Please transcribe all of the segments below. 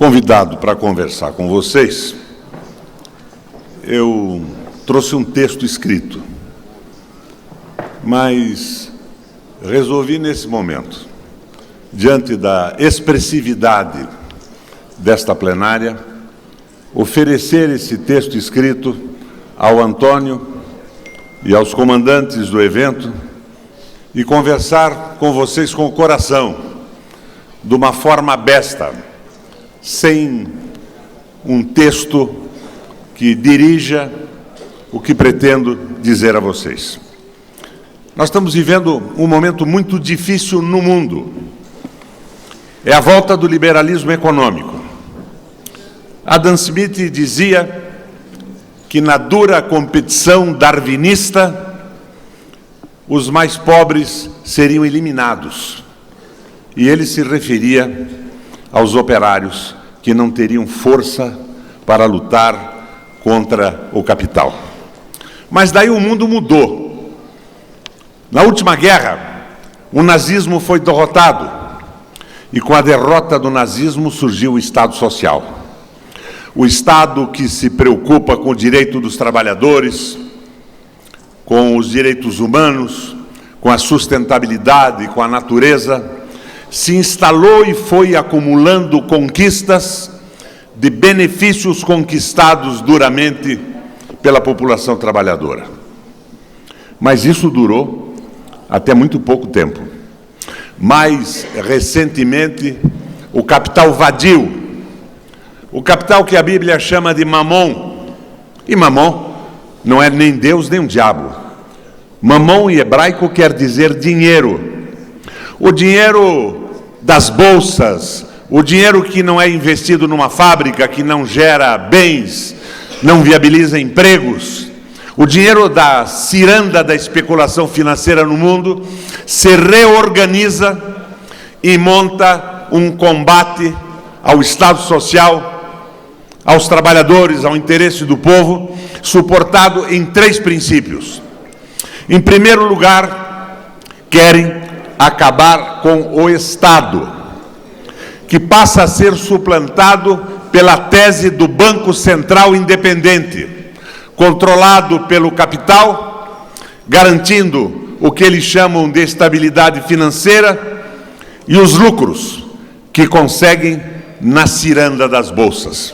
convidado para conversar com vocês, eu trouxe um texto escrito, mas resolvi nesse momento, diante da expressividade desta plenária, oferecer esse texto escrito ao Antônio e aos comandantes do evento e conversar com vocês com o coração, de uma forma besta, sem um texto que dirija o que pretendo dizer a vocês. Nós estamos vivendo um momento muito difícil no mundo. É a volta do liberalismo econômico. Adam Smith dizia que na dura competição darwinista, os mais pobres seriam eliminados. E ele se referia aos operários que não teriam força para lutar contra o capital. Mas daí o mundo mudou. Na última guerra, o nazismo foi derrotado. E com a derrota do nazismo surgiu o Estado Social. O Estado que se preocupa com o direito dos trabalhadores, com os direitos humanos, com a sustentabilidade, com a natureza, se instalou e foi acumulando conquistas de benefícios conquistados duramente pela população trabalhadora. Mas isso durou até muito pouco tempo. Mais recentemente, o capital vadio, o capital que a Bíblia chama de mamon, e mamon não é nem Deus nem um diabo. Mamon em hebraico quer dizer dinheiro. O dinheiro das bolsas, o dinheiro que não é investido numa fábrica, que não gera bens, não viabiliza empregos, o dinheiro da ciranda da especulação financeira no mundo, se reorganiza e monta um combate ao Estado Social, aos trabalhadores, ao interesse do povo, suportado em 3 princípios. Em primeiro lugar, querem acabar com o Estado, que passa a ser suplantado pela tese do Banco Central independente, controlado pelo capital, garantindo o que eles chamam de estabilidade financeira e os lucros que conseguem na ciranda das bolsas.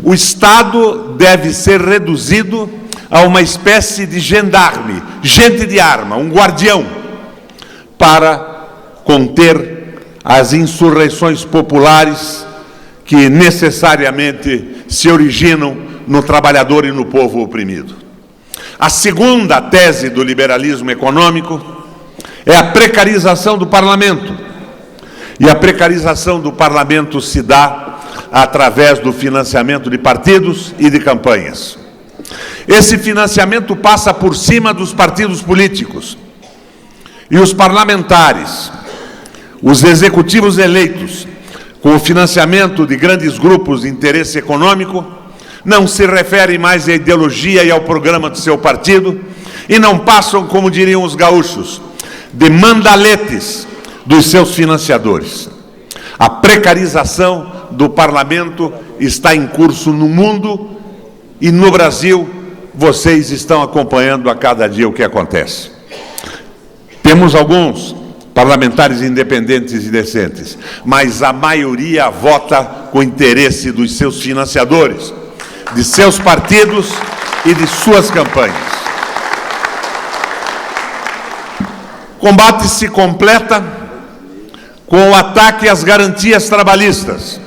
O Estado deve ser reduzido a uma espécie de gendarme, gente de arma, um guardião, para conter as insurreições populares que necessariamente se originam no trabalhador e no povo oprimido. A segunda tese do liberalismo econômico é a precarização do parlamento. E a precarização do parlamento se dá através do financiamento de partidos e de campanhas. Esse financiamento passa por cima dos partidos políticos. E os parlamentares, os executivos eleitos, com o financiamento de grandes grupos de interesse econômico, não se referem mais à ideologia e ao programa do seu partido e não passam, como diriam os gaúchos, de mandaletes dos seus financiadores. A precarização do parlamento está em curso no mundo e no Brasil vocês estão acompanhando a cada dia o que acontece. Temos alguns parlamentares independentes e decentes, mas a maioria vota com o interesse dos seus financiadores, de seus partidos e de suas campanhas. O combate se completa com o ataque às garantias trabalhistas.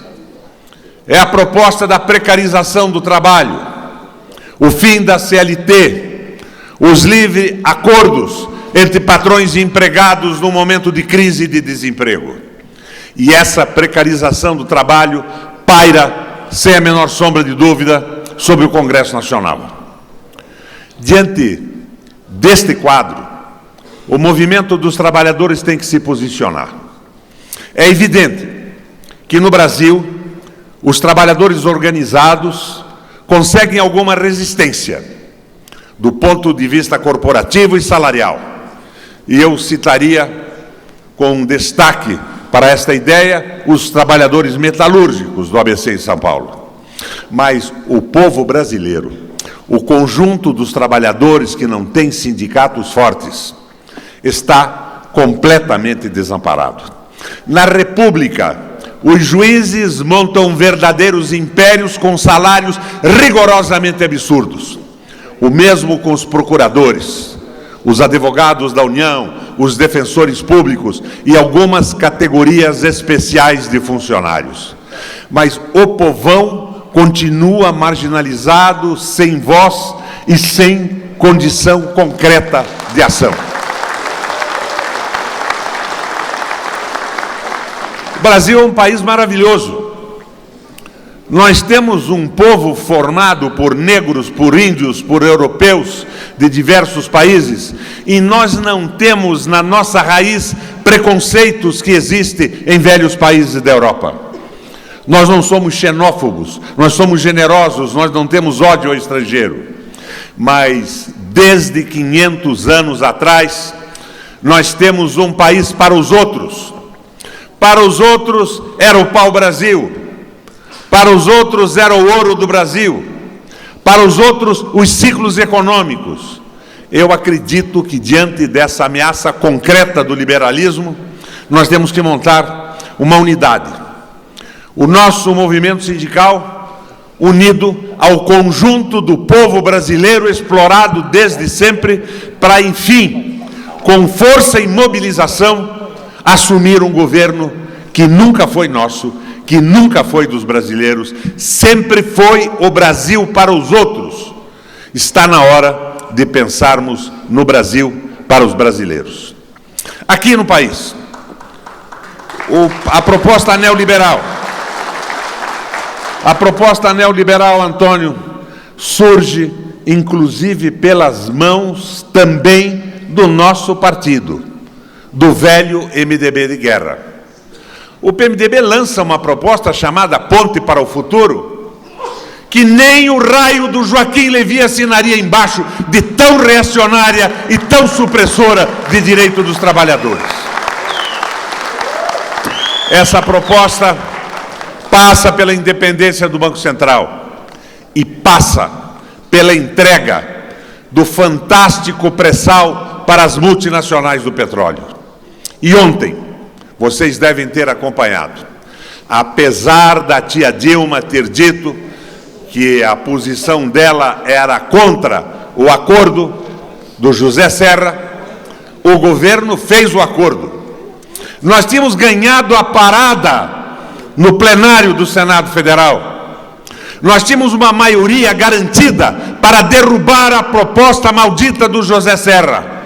É a proposta da precarização do trabalho, o fim da CLT, os livres acordos entre patrões e empregados no momento de crise e de desemprego. E essa precarização do trabalho paira, sem a menor sombra de dúvida, sobre o Congresso Nacional. Diante deste quadro, o movimento dos trabalhadores tem que se posicionar. É evidente que no Brasil, os trabalhadores organizados conseguem alguma resistência do ponto de vista corporativo e salarial. E eu citaria com destaque para esta ideia os trabalhadores metalúrgicos do ABC em São Paulo. Mas o povo brasileiro, o conjunto dos trabalhadores que não tem sindicatos fortes, está completamente desamparado. Na República, os juízes montam verdadeiros impérios com salários rigorosamente absurdos. O mesmo com os procuradores, os advogados da União, os defensores públicos e algumas categorias especiais de funcionários. Mas o povão continua marginalizado, sem voz e sem condição concreta de ação. O Brasil é um país maravilhoso. Nós temos um povo formado por negros, por índios, por europeus de diversos países, e nós não temos na nossa raiz preconceitos que existem em velhos países da Europa. Nós não somos xenófobos, nós somos generosos, nós não temos ódio ao estrangeiro. Mas desde 500 anos atrás, nós temos um país para os outros. Para os outros era o pau-brasil, para os outros era o ouro do Brasil, para os outros os ciclos econômicos. Eu acredito que diante dessa ameaça concreta do liberalismo, nós temos que montar uma unidade. O nosso movimento sindical, unido ao conjunto do povo brasileiro explorado desde sempre, para, enfim, com força e mobilização, assumir um governo que nunca foi nosso, que nunca foi dos brasileiros, sempre foi o Brasil para os outros. Está na hora de pensarmos no Brasil para os brasileiros. Aqui no país, a proposta neoliberal, Antônio, surge inclusive pelas mãos também do nosso partido, do velho MDB de guerra. O PMDB lança uma proposta chamada Ponte para o Futuro, que nem o raio do Joaquim Levy assinaria embaixo, de tão reacionária e tão supressora de direito dos trabalhadores. Essa proposta passa pela independência do Banco Central e passa pela entrega do fantástico pré-sal para as multinacionais do petróleo. E ontem, vocês devem ter acompanhado, apesar da tia Dilma ter dito que a posição dela era contra o acordo do José Serra, o governo fez o acordo. Nós tínhamos ganhado a parada no plenário do Senado Federal. Nós tínhamos uma maioria garantida para derrubar a proposta maldita do José Serra.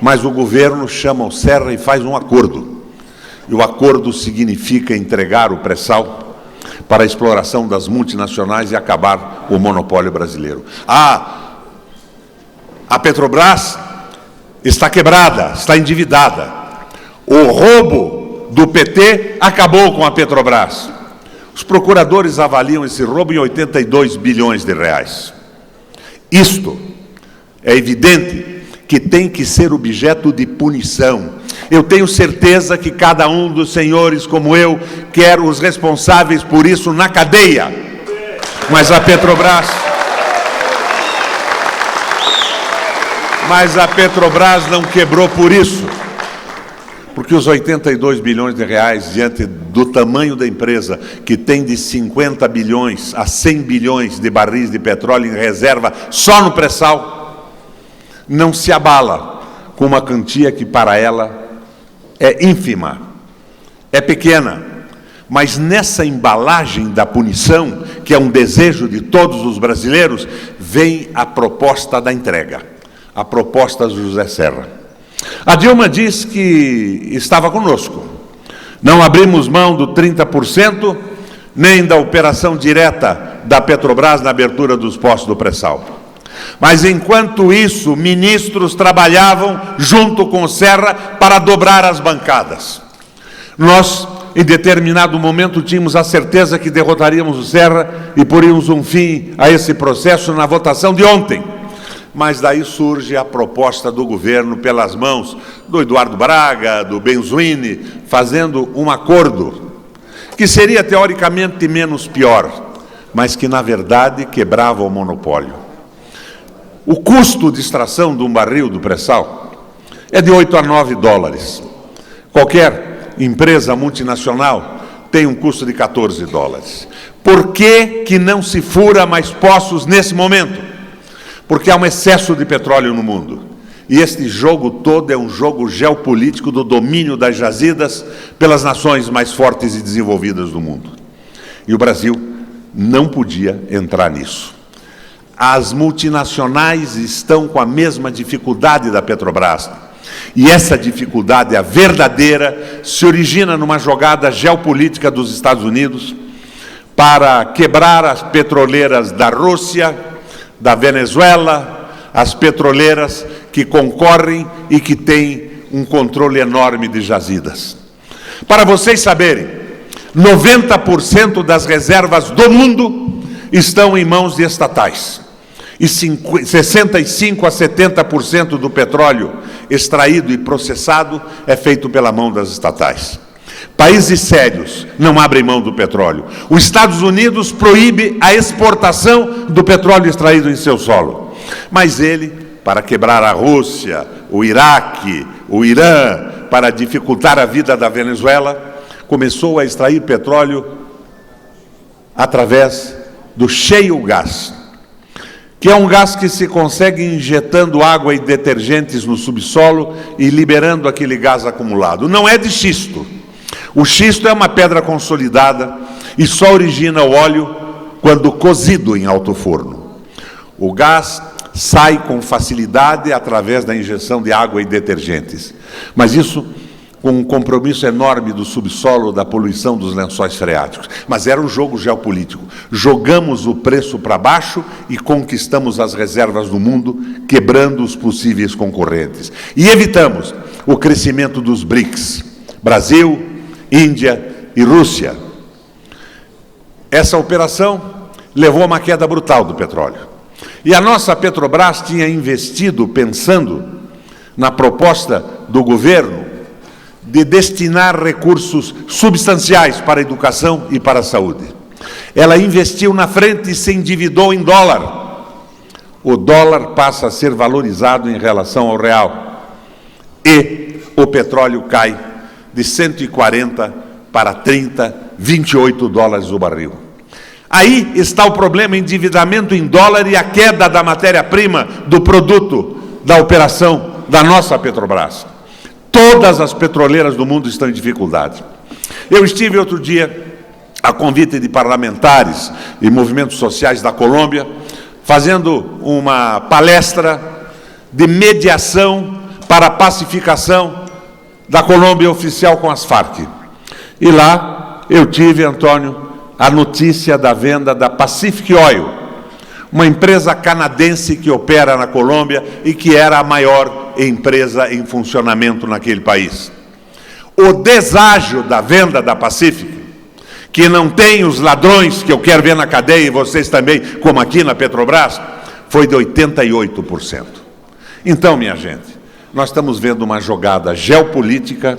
Mas o governo chama o Serra e faz um acordo. E o acordo significa entregar o pré-sal para a exploração das multinacionais e acabar o monopólio brasileiro. A Petrobras está quebrada, está endividada. O roubo do PT acabou com a Petrobras. Os procuradores avaliam esse roubo em 82 bilhões de reais. Isto é evidente que tem que ser objeto de punição. Eu tenho certeza que cada um dos senhores, como eu, quer os responsáveis por isso na cadeia. Mas a Petrobras não quebrou por isso. Porque os 82 bilhões de reais, diante do tamanho da empresa, que tem de 50 bilhões a 100 bilhões de barris de petróleo em reserva só no pré-sal, não se abala com uma quantia que para ela é ínfima, é pequena. Mas nessa embalagem da punição, que é um desejo de todos os brasileiros, vem a proposta da entrega, a proposta do José Serra. A Dilma diz que estava conosco. Não abrimos mão do 30%, nem da operação direta da Petrobras na abertura dos postos do pré-sal. Mas, enquanto isso, ministros trabalhavam junto com o Serra para dobrar as bancadas. Nós, em determinado momento, tínhamos a certeza que derrotaríamos o Serra e poríamos um fim a esse processo na votação de ontem. mas daí surge a proposta do governo, pelas mãos do Eduardo Braga, do Benzuini, fazendo um acordo que seria teoricamente menos pior, mas que na verdade quebrava o monopólio. O custo de extração de um barril do pré-sal é de 8 a 9 dólares. Qualquer empresa multinacional tem um custo de 14 dólares. Por que não se fura mais poços nesse momento? Porque há um excesso de petróleo no mundo. E este jogo todo é um jogo geopolítico do domínio das jazidas pelas nações mais fortes e desenvolvidas do mundo. E o Brasil não podia entrar nisso. As multinacionais estão com a mesma dificuldade da Petrobras. E essa dificuldade, a verdadeira, se origina numa jogada geopolítica dos Estados Unidos para quebrar as petroleiras da Rússia, da Venezuela, as petroleiras que concorrem e que têm um controle enorme de jazidas. Para vocês saberem, 90% das reservas do mundo estão em mãos de estatais. E 65% a 70% do petróleo extraído e processado é feito pela mão das estatais. Países sérios não abrem mão do petróleo. Os Estados Unidos proíbe a exportação do petróleo extraído em seu solo. Mas ele, para quebrar a Rússia, o Iraque, o Irã, para dificultar a vida da Venezuela, começou a extrair petróleo através do shale gas, que é um gás que se consegue injetando água e detergentes no subsolo e liberando aquele gás acumulado. Não é de xisto. O xisto é uma pedra consolidada e só origina o óleo quando cozido em alto forno. O gás sai com facilidade através da injeção de água e detergentes. Mas isso com um compromisso enorme do subsolo, da poluição dos lençóis freáticos. Mas era um jogo geopolítico. Jogamos o preço para baixo e conquistamos as reservas do mundo, quebrando os possíveis concorrentes. E evitamos o crescimento dos BRICS, Brasil, Índia e Rússia. Essa operação levou a uma queda brutal do petróleo. E a nossa Petrobras tinha investido, pensando na proposta do governo, de destinar recursos substanciais para a educação e para a saúde. Ela investiu na frente e se endividou em dólar. O dólar passa a ser valorizado em relação ao real. E o petróleo cai de 140 para 30, 28 dólares o barril. Aí está o problema: endividamento em dólar e a queda da matéria-prima, do produto, da operação da nossa Petrobras. Todas as petroleiras do mundo estão em dificuldade. Eu estive outro dia, a convite de parlamentares e movimentos sociais da Colômbia, fazendo uma palestra de mediação para a pacificação da Colômbia oficial com as Farc. E lá eu tive, Antônio, a notícia da venda da Pacific Oil, uma empresa canadense que opera na Colômbia e que era a maior empresa em funcionamento naquele país. O deságio da venda da Pacific, que não tem os ladrões que eu quero ver na cadeia, e vocês também, como aqui na Petrobras, foi de 88%. Então, minha gente, nós estamos vendo uma jogada geopolítica,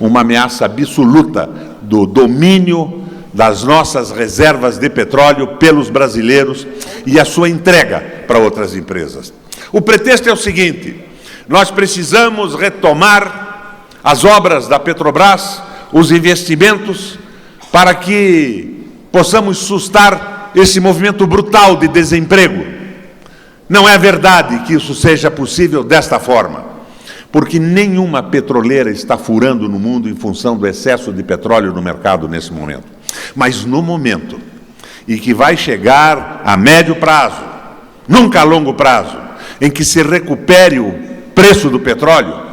uma ameaça absoluta do domínio das nossas reservas de petróleo pelos brasileiros e a sua entrega para outras empresas. O pretexto é o seguinte: nós precisamos retomar as obras da Petrobras, os investimentos, para que possamos sustar esse movimento brutal de desemprego. Não é verdade que isso seja possível desta forma, porque nenhuma petroleira está furando no mundo em função do excesso de petróleo no mercado nesse momento. Mas no momento em que vai chegar a médio prazo, nunca a longo prazo, em que se recupere o preço do petróleo,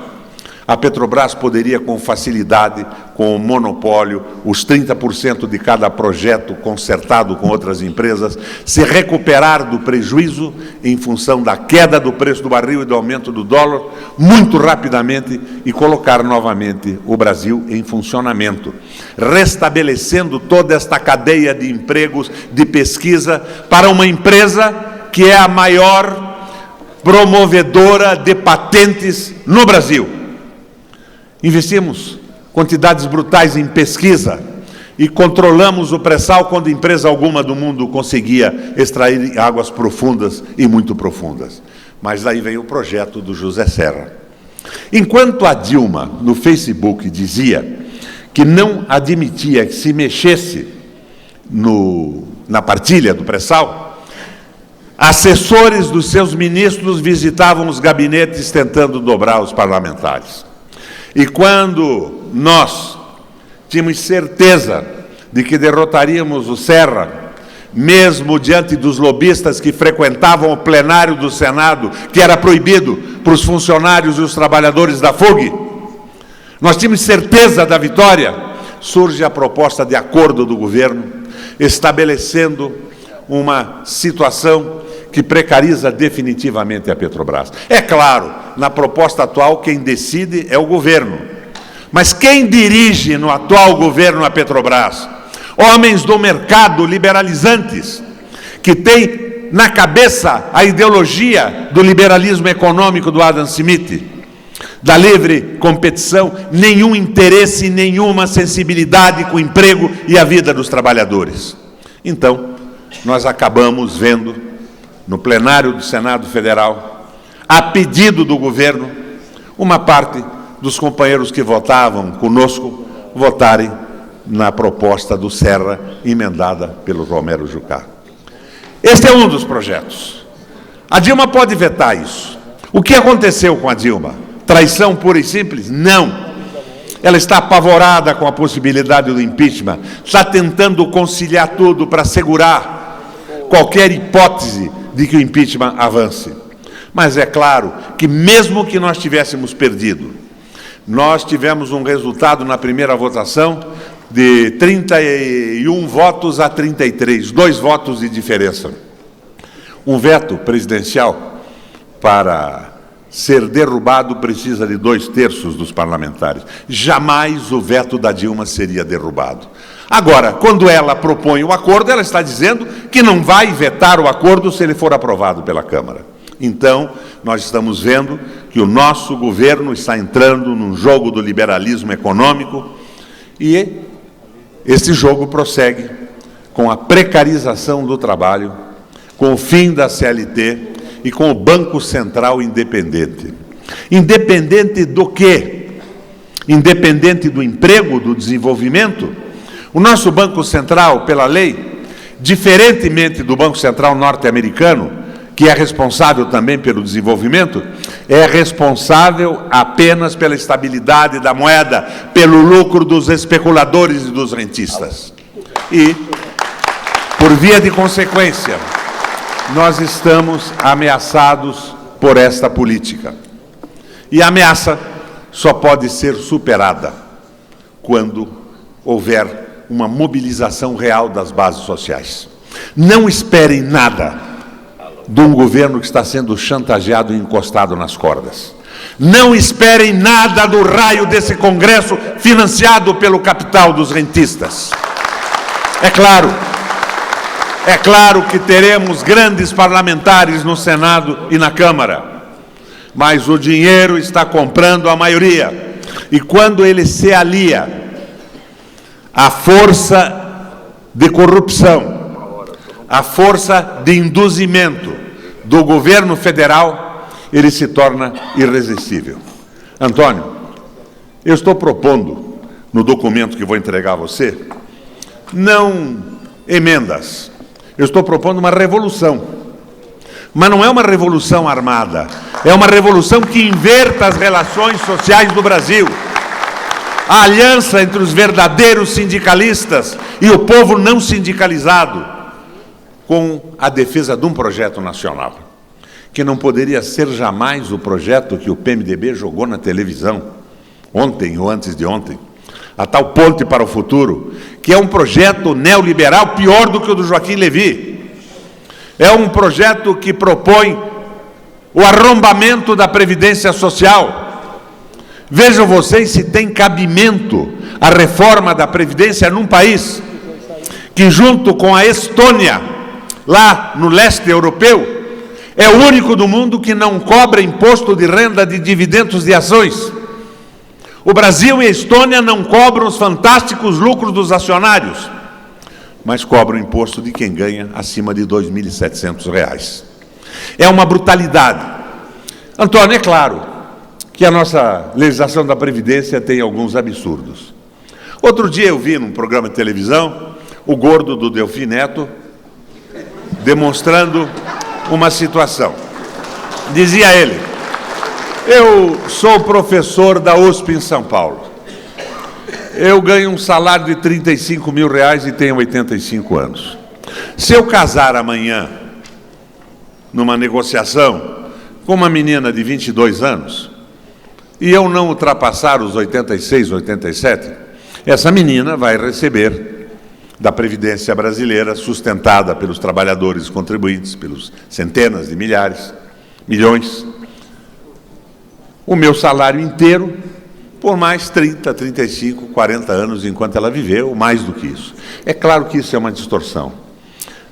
a Petrobras poderia com facilidade, com o monopólio, os 30% de cada projeto concertado com outras empresas, se recuperar do prejuízo em função da queda do preço do barril e do aumento do dólar muito rapidamente e colocar novamente o Brasil em funcionamento, restabelecendo toda esta cadeia de empregos, de pesquisa, para uma empresa que é a maior promovedora de patentes no Brasil. Investimos quantidades brutais em pesquisa e controlamos o pré-sal quando empresa alguma do mundo conseguia extrair águas profundas e muito profundas. Mas daí vem o projeto do José Serra. Enquanto a Dilma, no Facebook, dizia que não admitia que se mexesse na partilha do pré-sal, assessores dos seus ministros visitavam os gabinetes tentando dobrar os parlamentares. E quando nós tínhamos certeza de que derrotaríamos o Serra, mesmo diante dos lobistas que frequentavam o plenário do Senado, que era proibido para os funcionários e os trabalhadores da FUG, nós tínhamos certeza da vitória, surge a proposta de acordo do governo, estabelecendo uma situação que precariza definitivamente a Petrobras. É claro, na proposta atual, quem decide é o governo. Mas quem dirige no atual governo a Petrobras? Homens do mercado liberalizantes, que têm na cabeça a ideologia do liberalismo econômico do Adam Smith, da livre competição, nenhum interesse, nenhuma sensibilidade com o emprego e a vida dos trabalhadores. Então, nós acabamos vendo, no plenário do Senado Federal, a pedido do governo, uma parte dos companheiros que votavam conosco, votarem na proposta do Serra, emendada pelo Romero Jucá. Este é um dos projetos. A Dilma pode vetar isso. O que aconteceu com a Dilma? Traição pura e simples? Não. Ela está apavorada com a possibilidade do impeachment, está tentando conciliar tudo para segurar qualquer hipótese de que o impeachment avance. Mas é claro que mesmo que nós tivéssemos perdido, nós tivemos um resultado na primeira votação de 31 votos a 33, 2 votos de diferença. Um veto presidencial, para ser derrubado, precisa de 2/3 dos parlamentares. Jamais o veto da Dilma seria derrubado. Agora, quando ela propõe o acordo, ela está dizendo que não vai vetar o acordo se ele for aprovado pela Câmara. Então, nós estamos vendo que o nosso governo está entrando num jogo do liberalismo econômico e esse jogo prossegue com a precarização do trabalho, com o fim da CLT e com o Banco Central independente. Independente do quê? Independente do emprego, do desenvolvimento? O nosso Banco Central, pela lei, diferentemente do Banco Central norte-americano, que é responsável também pelo desenvolvimento, é responsável apenas pela estabilidade da moeda, pelo lucro dos especuladores e dos rentistas. E, por via de consequência, nós estamos ameaçados por esta política. E a ameaça só pode ser superada quando houver uma mobilização real das bases sociais. Não esperem nada de um governo que está sendo chantageado e encostado nas cordas. Não esperem nada do raio desse Congresso financiado pelo capital dos rentistas. É claro que teremos grandes parlamentares no Senado e na Câmara, mas o dinheiro está comprando a maioria. E quando ele se alia à força de corrupção, a força de induzimento do governo federal, ele se torna irresistível. Antônio, eu estou propondo, no documento que vou entregar a você, não emendas, eu estou propondo uma revolução. Mas não é uma revolução armada, é uma revolução que inverta as relações sociais do Brasil. A aliança entre os verdadeiros sindicalistas e o povo não sindicalizado, com a defesa de um projeto nacional, que não poderia ser jamais o projeto que o PMDB jogou na televisão, ontem ou antes de ontem, a tal Ponte para o Futuro, que é um projeto neoliberal pior do que o do Joaquim Levy. É um projeto que propõe o arrombamento da Previdência Social. Vejam vocês se tem cabimento a reforma da Previdência num país que, junto com a Estônia, lá no leste europeu, É o único do mundo que não cobra imposto de renda de dividendos de ações. O Brasil e a Estônia não cobram os fantásticos lucros dos acionários, mas cobram o imposto de quem ganha acima de R$ 2.700. É uma brutalidade. Antônio, é claro que a nossa legislação da Previdência tem alguns absurdos. Outro dia eu vi num programa de televisão o gordo do Delfim Neto demonstrando uma situação. Dizia ele: eu sou professor da USP em São Paulo. Eu ganho um salário de R$35 mil e tenho 85 anos. Se eu casar amanhã, numa negociação, com uma menina de 22 anos, e eu não ultrapassar os 86, 87, essa menina vai receber da Previdência Brasileira, sustentada pelos trabalhadores contribuintes, pelos centenas de milhares, milhões, o meu salário inteiro por mais 30, 35, 40 anos, enquanto ela viveu, mais do que isso. É claro que isso é uma distorção,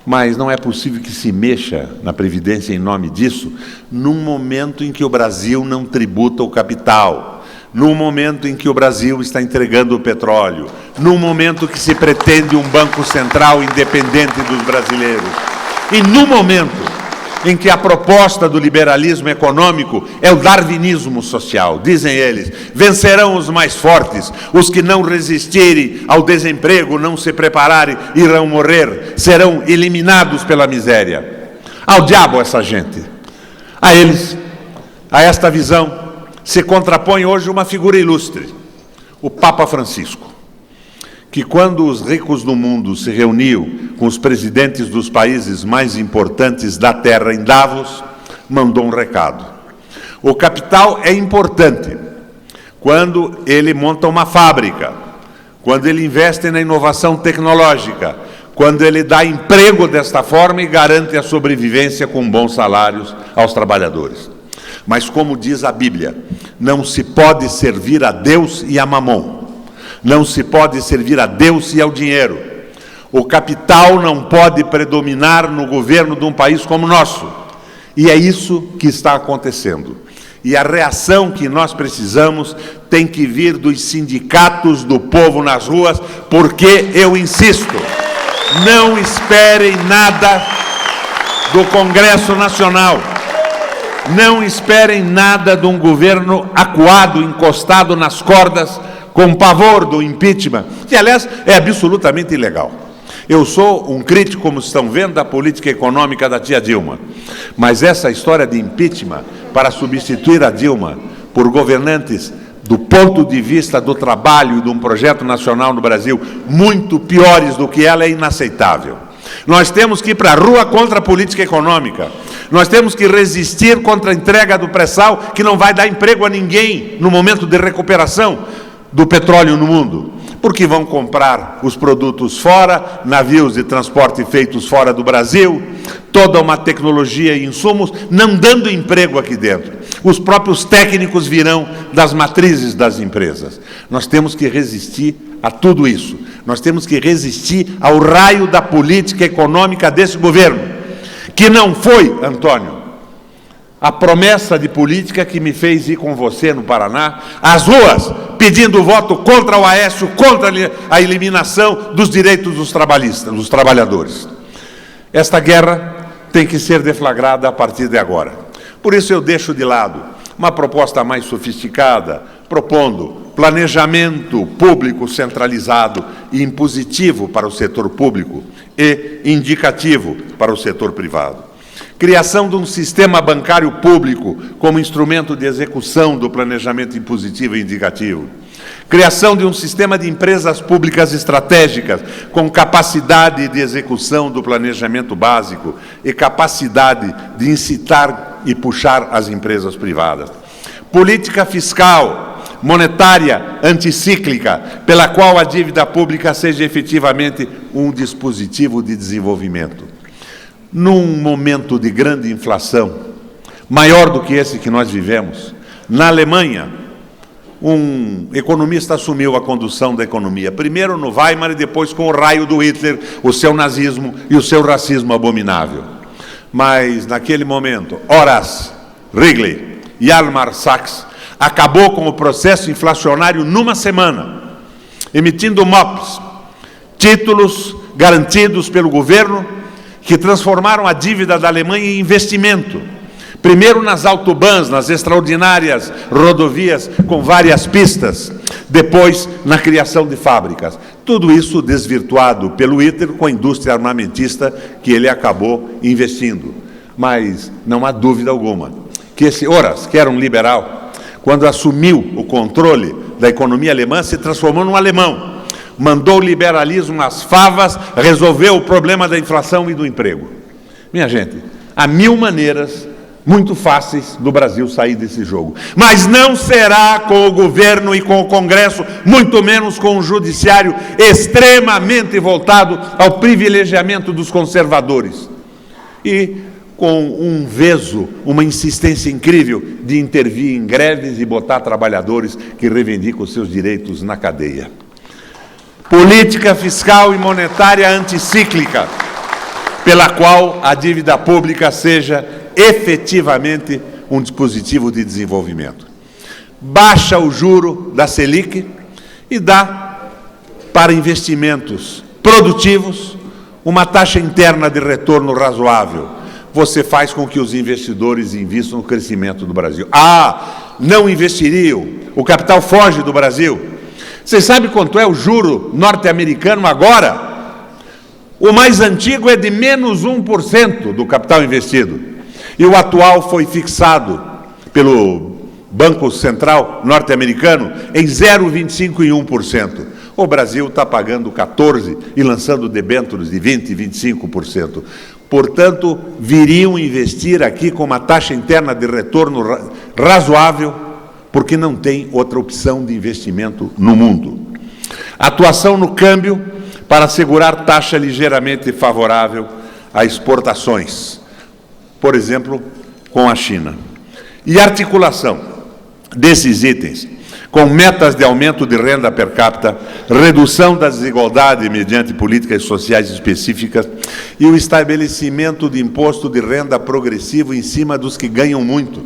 mas não é possível que se mexa na Previdência em nome disso, num momento em que o Brasil não tributa o capital, num momento em que o Brasil está entregando o petróleo, num momento que se pretende um Banco Central independente dos brasileiros, e num momento em que a proposta do liberalismo econômico é o darwinismo social. Dizem eles: vencerão os mais fortes, os que não resistirem ao desemprego, não se prepararem, irão morrer, serão eliminados pela miséria. Ao diabo essa gente. A eles, a esta visão, se contrapõe hoje uma figura ilustre, o Papa Francisco, que quando os ricos do mundo se reuniam com os presidentes dos países mais importantes da Terra em Davos, mandou um recado. O capital é importante quando ele monta uma fábrica, quando ele investe na inovação tecnológica, quando ele dá emprego desta forma e garante a sobrevivência com bons salários aos trabalhadores. Mas, como diz a Bíblia, não se pode servir a Deus e a Mamon. Não se pode servir a Deus e ao dinheiro. O capital não pode predominar no governo de um país como o nosso. E é isso que está acontecendo. E a reação que nós precisamos tem que vir dos sindicatos do povo nas ruas, porque, eu insisto, não esperem nada do Congresso Nacional. Não esperem nada de um governo acuado, encostado nas cordas, com pavor do impeachment, que, aliás, é absolutamente ilegal. Eu sou um crítico, como estão vendo, da política econômica da tia Dilma. Mas essa história de impeachment para substituir a Dilma por governantes, do ponto de vista do trabalho e de um projeto nacional no Brasil, muito piores do que ela, é inaceitável. Nós temos que ir para a rua contra a política econômica. Nós temos que resistir contra a entrega do pré-sal, que não vai dar emprego a ninguém no momento de recuperação do petróleo no mundo, porque vão comprar os produtos fora, navios de transporte feitos fora do Brasil, toda uma tecnologia e insumos, não dando emprego aqui dentro. Os próprios técnicos virão das matrizes das empresas. Nós temos que resistir a tudo isso. Nós temos que resistir ao raio da política econômica desse governo, que não foi, Antônio, a promessa de política que me fez ir com você no Paraná, às ruas, pedindo voto contra o Aécio, contra a eliminação dos direitos dos trabalhistas, dos trabalhadores. Esta guerra tem que ser deflagrada a partir de agora. Por isso eu deixo de lado uma proposta mais sofisticada, propondo planejamento público centralizado e impositivo para o setor público e indicativo para o setor privado. Criação de um sistema bancário público como instrumento de execução do planejamento impositivo e indicativo. Criação de um sistema de empresas públicas estratégicas com capacidade de execução do planejamento básico e capacidade de incitar e puxar as empresas privadas. Política fiscal, monetária, anticíclica, pela qual a dívida pública seja efetivamente um dispositivo de desenvolvimento. Num momento de grande inflação, maior do que esse que nós vivemos, na Alemanha, um economista assumiu a condução da economia, primeiro no Weimar e depois com o raio do Hitler, o seu nazismo e o seu racismo abominável. Mas, naquele momento, Horace Wrigley e Hjalmar Sachs acabou com o processo inflacionário numa semana, emitindo MOPs, títulos garantidos pelo governo, que transformaram a dívida da Alemanha em investimento. Primeiro nas autobahns, nas extraordinárias rodovias com várias pistas, depois na criação de fábricas. Tudo isso desvirtuado pelo Hitler com a indústria armamentista que ele acabou investindo. Mas não há dúvida alguma que esse Horace, que era um liberal, quando assumiu o controle da economia alemã, se transformou num alemão. Mandou o liberalismo às favas, resolveu o problema da inflação e do emprego. Minha gente, há 1000 maneiras muito fáceis do Brasil sair desse jogo. Mas não será com o governo e com o Congresso, muito menos com o judiciário extremamente voltado ao privilegiamento dos conservadores. E com um veso, uma insistência incrível de intervir em greves e botar trabalhadores que reivindicam seus direitos na cadeia. Política fiscal e monetária anticíclica, pela qual a dívida pública seja efetivamente um dispositivo de desenvolvimento. Baixa o juro da Selic e dá para investimentos produtivos uma taxa interna de retorno razoável. Você faz com que os investidores invistam no crescimento do Brasil. Não investiriam, o capital foge do Brasil. Vocês sabem quanto é o juro norte-americano agora? O mais antigo é de menos 1% do capital investido. E o atual foi fixado pelo Banco Central norte-americano em 0,25% e 1%. O Brasil está pagando 14% e lançando debêntures de 20% e 25%. Portanto, viriam investir aqui com uma taxa interna de retorno razoável, porque não tem outra opção de investimento no mundo. Atuação no câmbio para assegurar taxa ligeiramente favorável a exportações, por exemplo, com a China. E articulação desses itens com metas de aumento de renda per capita, redução da desigualdade mediante políticas sociais específicas e o estabelecimento de imposto de renda progressivo em cima dos que ganham muito.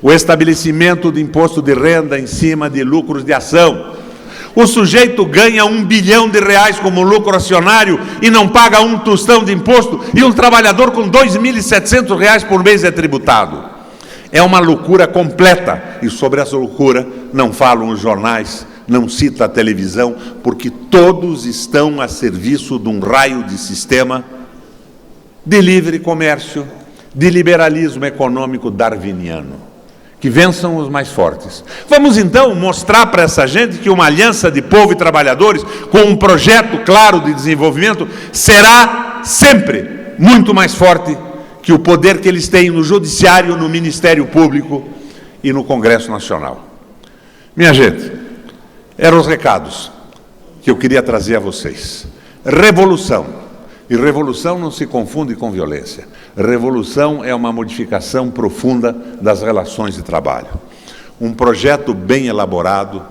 O estabelecimento de imposto de renda em cima de lucros de ação. O sujeito ganha R$1 bilhão como lucro acionário e não paga um tostão de imposto, e um trabalhador com R$2.700 por mês é tributado. É uma loucura completa, e sobre essa loucura não falam os jornais, não cita a televisão, porque todos estão a serviço de um raio de sistema de livre comércio, de liberalismo econômico darwiniano. Que vençam os mais fortes. Vamos então mostrar para essa gente que uma aliança de povo e trabalhadores, com um projeto claro de desenvolvimento, será sempre muito mais forte que o poder que eles têm no Judiciário, no Ministério Público e no Congresso Nacional. Minha gente, eram os recados que eu queria trazer a vocês. Revolução. E revolução não se confunde com violência. Revolução é uma modificação profunda das relações de trabalho. Um projeto bem elaborado,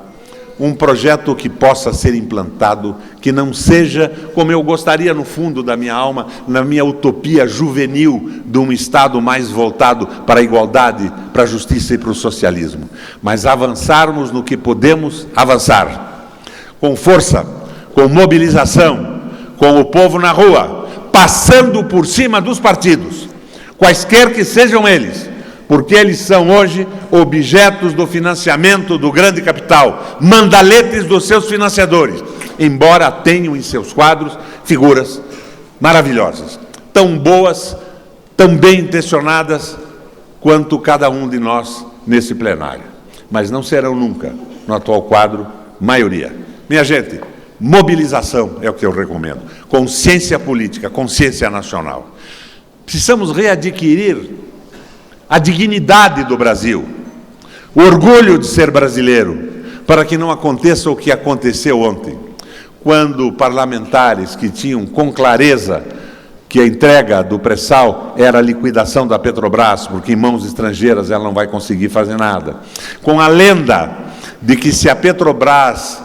um projeto que possa ser implantado, que não seja, como eu gostaria no fundo da minha alma, na minha utopia juvenil, de um Estado mais voltado para a igualdade, para a justiça e para o socialismo. Mas avançarmos no que podemos avançar, com força, com mobilização, com o povo na rua, passando por cima dos partidos, quaisquer que sejam eles, porque eles são hoje objetos do financiamento do grande capital, mandaletes dos seus financiadores, embora tenham em seus quadros figuras maravilhosas, tão boas, tão bem intencionadas, quanto cada um de nós nesse plenário. Mas não serão nunca, no atual quadro, maioria. Minha gente, mobilização é o que eu recomendo. Consciência política, consciência nacional. Precisamos readquirir a dignidade do Brasil, o orgulho de ser brasileiro, para que não aconteça o que aconteceu ontem, quando parlamentares que tinham com clareza que a entrega do pré-sal era a liquidação da Petrobras, porque em mãos estrangeiras ela não vai conseguir fazer nada, com a lenda de que se a Petrobras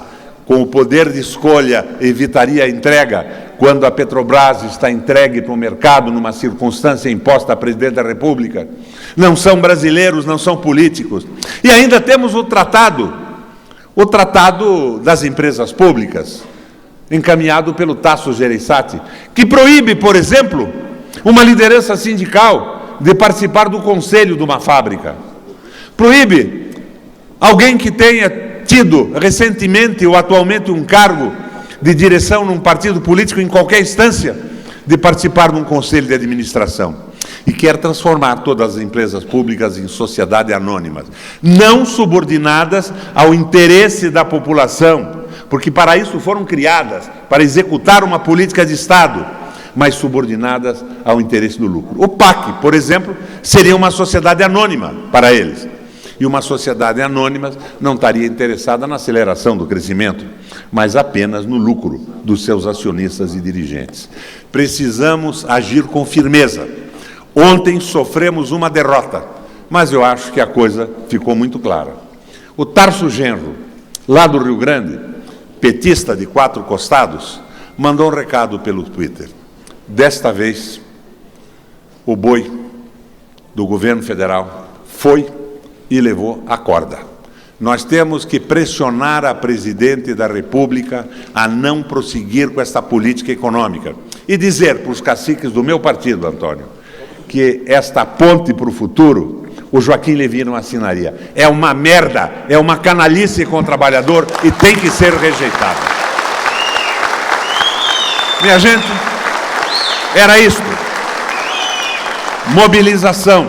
com o poder de escolha, evitaria a entrega quando a Petrobras está entregue para o mercado numa circunstância imposta a presidente da República. Não são brasileiros, não são políticos. E ainda temos o Tratado das Empresas Públicas, encaminhado pelo Tasso Gereissati, que proíbe, por exemplo, uma liderança sindical de participar do conselho de uma fábrica. Proíbe alguém que tenha tido recentemente ou atualmente um cargo de direção num partido político em qualquer instância de participar de um conselho de administração. E quer transformar todas as empresas públicas em sociedades anônimas, não subordinadas ao interesse da população, porque para isso foram criadas, para executar uma política de Estado, mas subordinadas ao interesse do lucro. O PAC, por exemplo, seria uma sociedade anônima para eles. E uma sociedade anônima não estaria interessada na aceleração do crescimento, mas apenas no lucro dos seus acionistas e dirigentes. Precisamos agir com firmeza. Ontem sofremos uma derrota, mas eu acho que a coisa ficou muito clara. O Tarso Genro, lá do Rio Grande, petista de 4 costados, mandou um recado pelo Twitter. Desta vez, o boi do governo federal foi e levou a corda. Nós temos que pressionar a presidente da República a não prosseguir com esta política econômica e dizer para os caciques do meu partido, Antônio, que esta ponte para o futuro, o Joaquim Levy não assinaria. É uma merda, é uma canalice com o trabalhador e tem que ser rejeitada. Minha gente, era isto. Mobilização.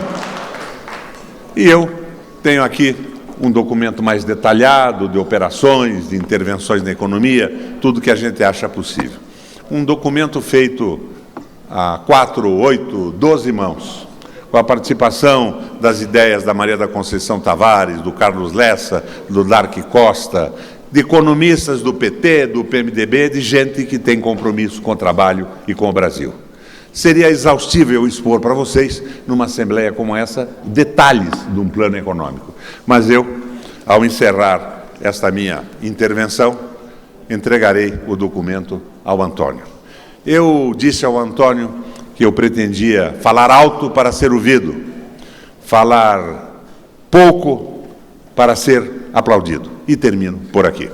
E eu tenho aqui um documento mais detalhado de operações, de intervenções na economia, tudo que a gente acha possível. Um documento feito a 4, 8, 12 mãos, com a participação das ideias da Maria da Conceição Tavares, do Carlos Lessa, do Darcy Costa, de economistas do PT, do PMDB, de gente que tem compromisso com o trabalho e com o Brasil. Seria exaustível expor para vocês, numa assembleia como essa, detalhes de um plano econômico. Mas eu, ao encerrar esta minha intervenção, entregarei o documento ao Antônio. Eu disse ao Antônio que eu pretendia falar alto para ser ouvido, falar pouco para ser aplaudido. E termino por aqui.